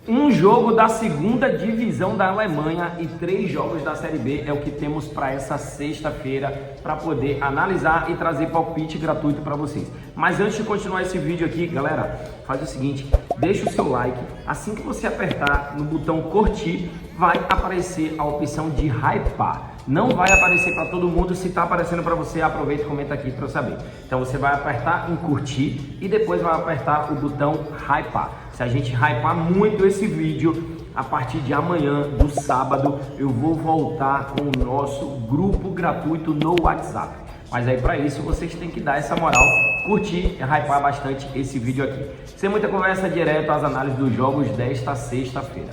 Um jogo da segunda divisão da Alemanha e 3 jogos da Série B é o que temos para essa sexta-feira para poder analisar e trazer palpite gratuito para vocês. Mas antes de continuar esse vídeo aqui, galera, faz o seguinte, deixa o seu like. Assim que você apertar no botão curtir, vai aparecer a opção de hypar. Não vai aparecer para todo mundo. Se está aparecendo para você, aproveita e comenta aqui para eu saber. Então você vai apertar em curtir e depois vai apertar o botão hypar. Se a gente hypar muito esse vídeo, a partir de amanhã, do sábado, eu vou voltar com o nosso grupo gratuito no WhatsApp. Mas aí para isso vocês têm que dar essa moral, curtir e hypar bastante esse vídeo aqui. Sem muita conversa, direto às análises dos jogos desta sexta-feira.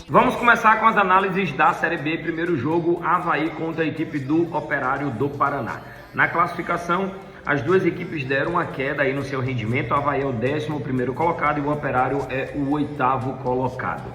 Vamos começar com as análises da Série B. Primeiro jogo, Avaí contra a equipe do Operário do Paraná. Na classificação, as duas equipes deram uma queda aí no seu rendimento. O Avaí é o 11º colocado e o Operário é o 8º colocado.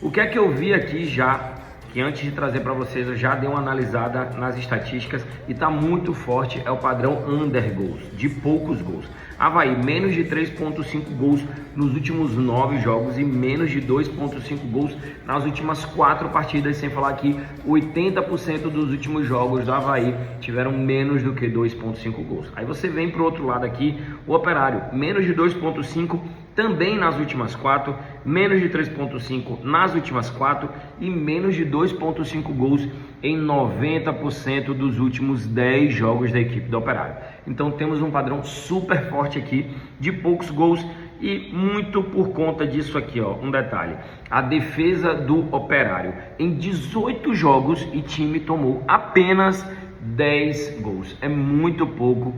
O que é que eu vi aqui já, que antes de trazer para vocês eu já dei uma analisada nas estatísticas e está muito forte, é o padrão under gols, de poucos gols. Avaí, menos de 3,5 gols nos últimos 9 jogos e menos de 2,5 gols nas últimas 4 partidas, sem falar que 80% dos últimos jogos do Avaí tiveram menos do que 2,5 gols. Aí você vem para o outro lado aqui, o Operário, menos de 2,5 também nas últimas 4, menos de 3,5 nas últimas 4 e menos de 2,5 gols em 90% dos últimos 10 jogos da equipe do Operário. Então temos um padrão super forte aqui de poucos gols e muito por conta disso aqui, ó, um detalhe. A defesa do Operário em 18 jogos e time tomou apenas 10 gols. É muito pouco.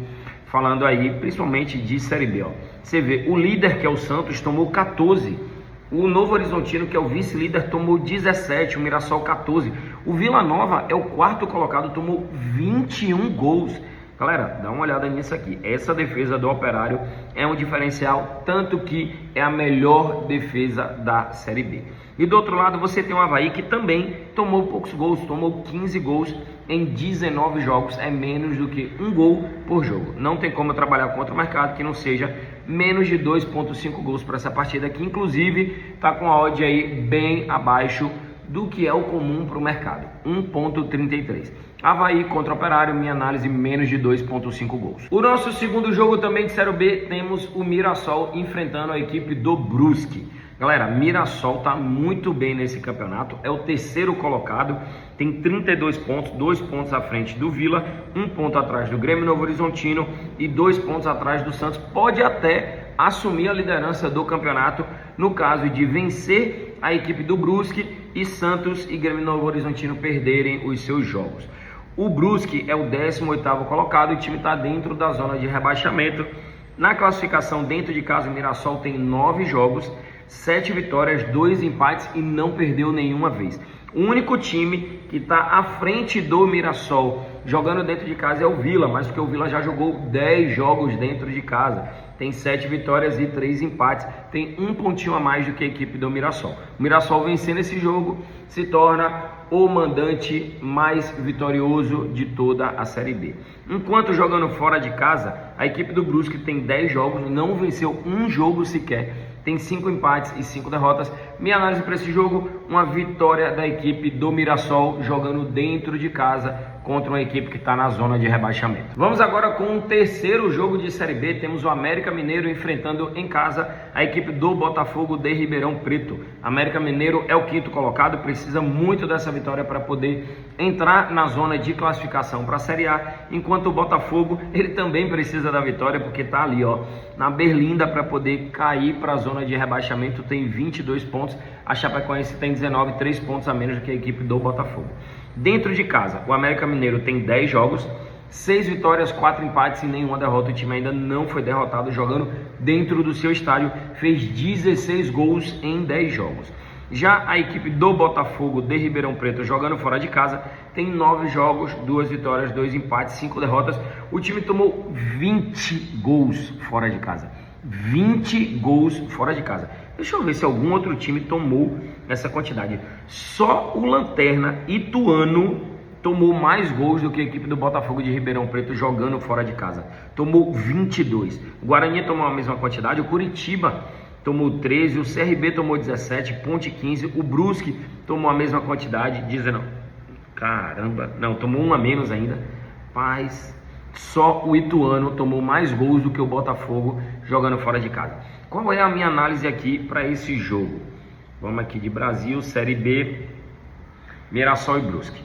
Falando aí, principalmente de Série B, ó. Você vê, o líder, que é o Santos, tomou 14. O Novo Horizontino, que é o vice-líder, tomou 17. O Mirassol, 14. O Vila Nova é o 4º colocado, tomou 21 gols. Galera, dá uma olhada nisso aqui. Essa defesa do Operário é um diferencial, tanto que é a melhor defesa da Série B. E do outro lado você tem o Avaí, que também tomou poucos gols, tomou 15 gols em 19 jogos, é menos do que 1 gol por jogo. Não tem como trabalhar contra o mercado que não seja menos de 2,5 gols para essa partida, que inclusive está com a odd aí bem abaixo do que é o comum para o mercado, 1,33. Avaí contra o Operário, minha análise, menos de 2,5 gols. O nosso segundo jogo também de Série B, temos o Mirassol enfrentando a equipe do Brusque. Galera, Mirassol tá muito bem nesse campeonato, é o 3º colocado, tem 32 pontos, 2 pontos à frente do Vila, 1 ponto atrás do Grêmio Novo Horizontino e 2 pontos atrás do Santos. Pode até assumir a liderança do campeonato no caso de vencer a equipe do Brusque e Santos e Grêmio Novo Horizontino perderem os seus jogos. O Brusque é o 18º colocado, o time está dentro da zona de rebaixamento. Na classificação dentro de casa, o Mirassol tem 9 jogos, 7 vitórias, 2 empates e não perdeu nenhuma vez. O único time que está à frente do Mirassol jogando dentro de casa é o Vila, mas porque o Vila já jogou 10 jogos dentro de casa. Tem 7 vitórias e 3 empates, tem 1 pontinho a mais do que a equipe do Mirassol. O Mirassol vencendo esse jogo se torna o mandante mais vitorioso de toda a Série B. Enquanto jogando fora de casa, a equipe do Brusque tem 10 jogos, não venceu um jogo sequer. Tem 5 empates e 5 derrotas. Minha análise para esse jogo, uma vitória da equipe do Mirassol jogando dentro de casa contra uma equipe que está na zona de rebaixamento. Vamos agora com o terceiro jogo de Série B. Temos o América Mineiro enfrentando em casa a equipe do Botafogo de Ribeirão Preto. América Mineiro é o 5º colocado, precisa muito dessa vitória para poder entrar na zona de classificação para a Série A, enquanto o Botafogo, ele também precisa da vitória porque está ali, ó, na berlinda para poder cair para a zona de rebaixamento, tem 22 pontos, a Chapecoense tem 19, 3 pontos a menos do que a equipe do Botafogo. Dentro de casa, o América Mineiro tem 10 jogos, 6 vitórias, 4 empates e nenhuma derrota. O time ainda não foi derrotado jogando dentro do seu estádio, fez 16 gols em 10 jogos. Já a equipe do Botafogo de Ribeirão Preto jogando fora de casa tem 9 jogos, 2 vitórias, 2 empates, 5 derrotas. O time tomou 20 gols fora de casa. 20 gols fora de casa. Deixa eu ver se algum outro time tomou essa quantidade. Só o Lanterna Ituano tomou mais gols do que a equipe do Botafogo de Ribeirão Preto jogando fora de casa. Tomou 22. O Guarani tomou a mesma quantidade, o Curitiba tomou 13, o CRB tomou 17, Ponte 15, o Brusque tomou a mesma quantidade, 19. Caramba, não, tomou um a menos ainda. Mas só o Ituano tomou mais gols do que o Botafogo jogando fora de casa. Qual é a minha análise aqui para esse jogo? Vamos aqui de Brasil, Série B, Mirassol e Brusque.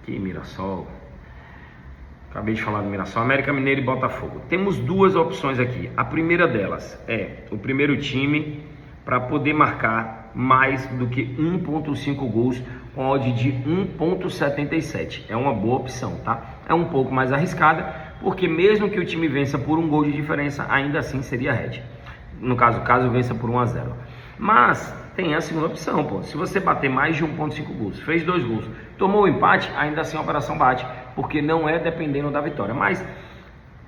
Que Mirassol. Acabei de falar do Mirassol. América Mineiro e Botafogo. Temos duas opções aqui. A primeira delas é o primeiro time para poder marcar mais do que 1.5 gols com odd de 1.77. É uma boa opção, tá? É um pouco mais arriscada, porque mesmo que o time vença por um gol de diferença, ainda assim seria red. No caso vença por 1-0. Mas tem a segunda opção, pô. Se você bater mais de 1.5 gols, fez 2 gols, tomou o empate, ainda assim a operação bate, porque não é dependendo da vitória. Mas,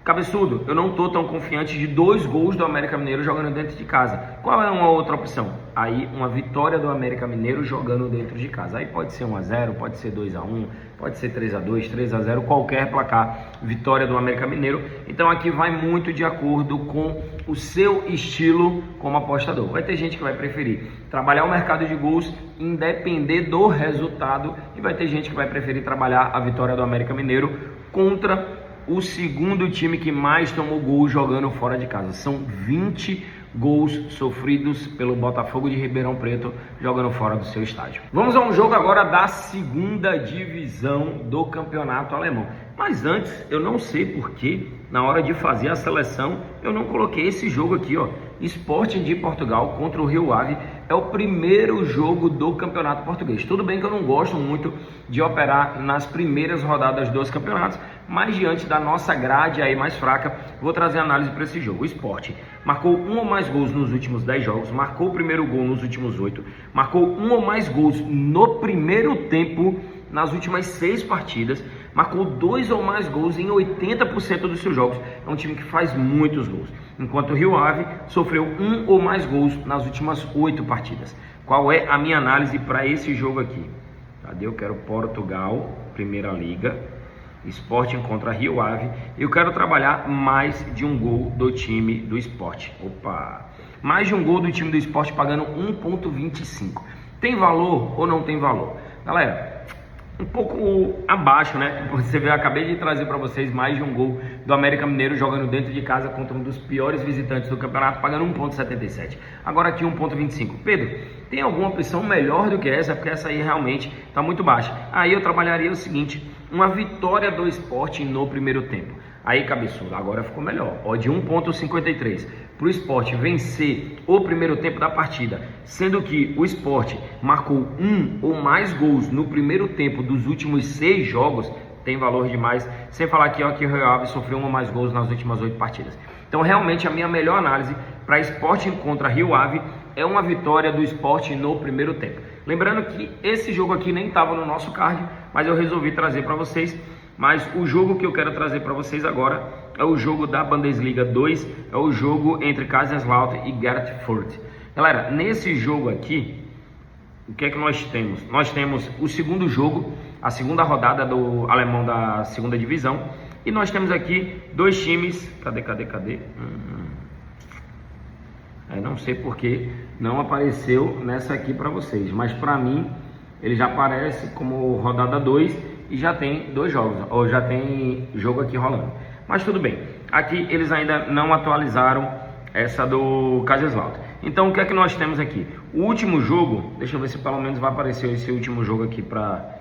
cabeçudo, eu não tô tão confiante de 2 gols do América Mineiro jogando dentro de casa. Qual é uma outra opção? Aí uma vitória do América Mineiro jogando dentro de casa. Aí pode ser 1-0, pode ser 2-1, pode ser 3-2, 3-0, qualquer placar, vitória do América Mineiro. Então aqui vai muito de acordo com o seu estilo como apostador. Vai ter gente que vai preferir trabalhar o mercado de gols independer do resultado, e vai ter gente que vai preferir trabalhar a vitória do América Mineiro contra o segundo time que mais tomou gol jogando fora de casa. São 20 gols sofridos pelo Botafogo de Ribeirão Preto jogando fora do seu estádio. Vamos a um jogo agora da segunda divisão do campeonato alemão. Mas antes, eu não sei porquê, na hora de fazer a seleção, eu não coloquei esse jogo aqui, ó. Sporting de Portugal contra o Rio Ave. É o primeiro jogo do campeonato português. Tudo bem que eu não gosto muito de operar nas primeiras rodadas dos campeonatos, mas diante da nossa grade aí mais fraca, vou trazer análise para esse jogo. O Sporting marcou 1 ou mais gols nos últimos 10 jogos, marcou o primeiro gol nos últimos 8, marcou 1 ou mais gols no primeiro tempo nas últimas 6 partidas, marcou 2 ou mais gols em 80% dos seus jogos. É um time que faz muitos gols. Enquanto o Rio Ave sofreu 1 ou mais gols nas últimas 8 partidas. Qual é a minha análise para esse jogo aqui? Cadê? Eu quero Portugal, Primeira Liga, Sporting contra Rio Ave. Eu quero trabalhar mais de um gol do time do Sporting. Mais de um gol do time do Sporting pagando 1.25. Tem valor ou não tem valor? Galera, um pouco abaixo, né? Você vê, eu acabei de trazer para vocês mais de um gol do América Mineiro jogando dentro de casa contra um dos piores visitantes do campeonato, pagando 1.77. Agora aqui 1.25. Pedro, tem alguma opção melhor do que essa? Porque essa aí realmente está muito baixa. Aí eu trabalharia o seguinte: uma vitória do Sporting no primeiro tempo. Aí, cabeçudo, agora ficou melhor. Ó, de 1.53 para o Sport vencer o primeiro tempo da partida, sendo que o Sport marcou 1 ou mais gols no primeiro tempo dos últimos 6 jogos, tem valor demais. Sem falar aqui, ó, que o Rio Ave sofreu 1 ou mais gols nas últimas 8 partidas. Então, realmente, a minha melhor análise para Sporting contra Rio Ave é uma vitória do Sporting no primeiro tempo. Lembrando que esse jogo aqui nem estava no nosso card, mas eu resolvi trazer para vocês. Mas o jogo que eu quero trazer para vocês agora é o jogo da Bundesliga 2, é o jogo entre Kaiserslautern e Gertfurt. Galera, nesse jogo aqui, o que é que nós temos? Nós temos o segundo jogo, a segunda rodada do alemão da segunda divisão, e nós temos aqui 2 times. Cadê? Não sei porque não apareceu nessa aqui para vocês, mas para mim ele já aparece como rodada 2 e já tem 2 jogos, ou já tem jogo aqui rolando. Mas tudo bem, aqui eles ainda não atualizaram essa do Kaiserslautern. Então o que é que nós temos aqui? O último jogo, deixa eu ver se pelo menos vai aparecer esse último jogo aqui para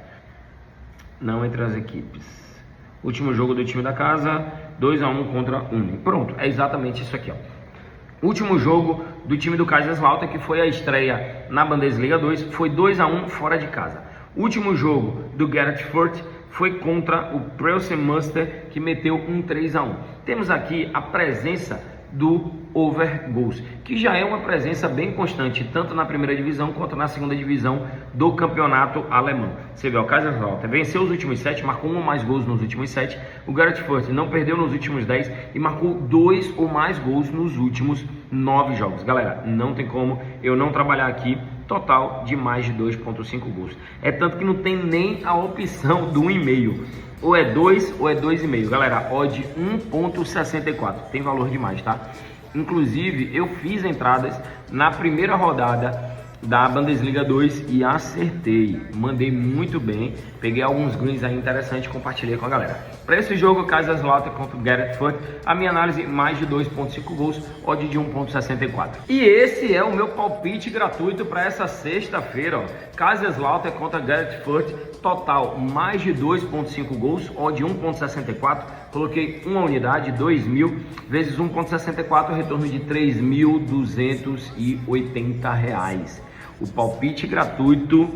não entre as equipes. Último jogo do time da casa, 2-1 contra Union. Pronto, é exatamente isso aqui, ó. Último jogo do time do Kaiserslautern, que foi a estreia na Bundesliga 2, foi 2-1 fora de casa. Último jogo do Gertfurt foi contra o Preußen Münster, que meteu um 3-1. Temos aqui a presença do over goals, que já é uma presença bem constante, tanto na primeira divisão quanto na segunda divisão do campeonato alemão. Você vê, o Kaiserslautern venceu os últimos 7, marcou 1 ou mais gols nos últimos 7. O Gertfurt não perdeu nos últimos 10 e marcou 2 ou mais gols nos últimos 9 jogos. Galera, não tem como eu não trabalhar aqui total de mais de 2,5 gols. É tanto que não tem nem a opção do 1,5. Ou é 2 ou é 2,5. Galera, odd 1,64. Tem valor demais, tá? Inclusive, eu fiz entradas na primeira rodada da Bundesliga 2 e acertei, mandei muito bem, peguei alguns greens aí interessantes e compartilhei com a galera. Para esse jogo, Kaiserslautern contra o Geretsfurt, a minha análise mais de 2,5 gols, odd de 1,64. E esse é o meu palpite gratuito para essa sexta-feira, ó. Kaiserslautern contra Geretsfurt, total mais de 2,5 gols, odd 1,64. Coloquei uma unidade, 2.000 vezes 1,64, retorno de R$ 3.280. O palpite gratuito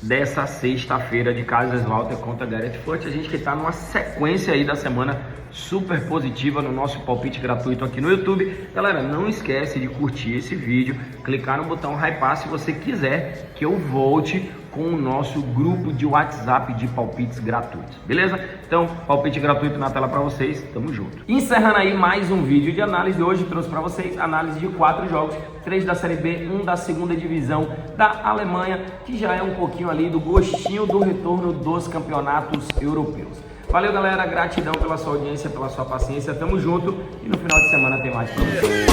dessa sexta-feira de Kaiserslautern contra Geretsfurt. A gente que está numa sequência aí da semana super positiva no nosso palpite gratuito aqui no YouTube. Galera, não esquece de curtir esse vídeo, clicar no botão hypar se você quiser que eu volte com o nosso grupo de WhatsApp de palpites gratuitos, beleza? Então, palpite gratuito na tela para vocês, tamo junto. Encerrando aí mais um vídeo de análise, hoje trouxe para vocês análise de 4 jogos, 3 da Série B, 1 da segunda divisão da Alemanha, que já é um pouquinho ali do gostinho do retorno dos campeonatos europeus. Valeu, galera, gratidão pela sua audiência, pela sua paciência, tamo junto e no final de semana tem mais pra vocês.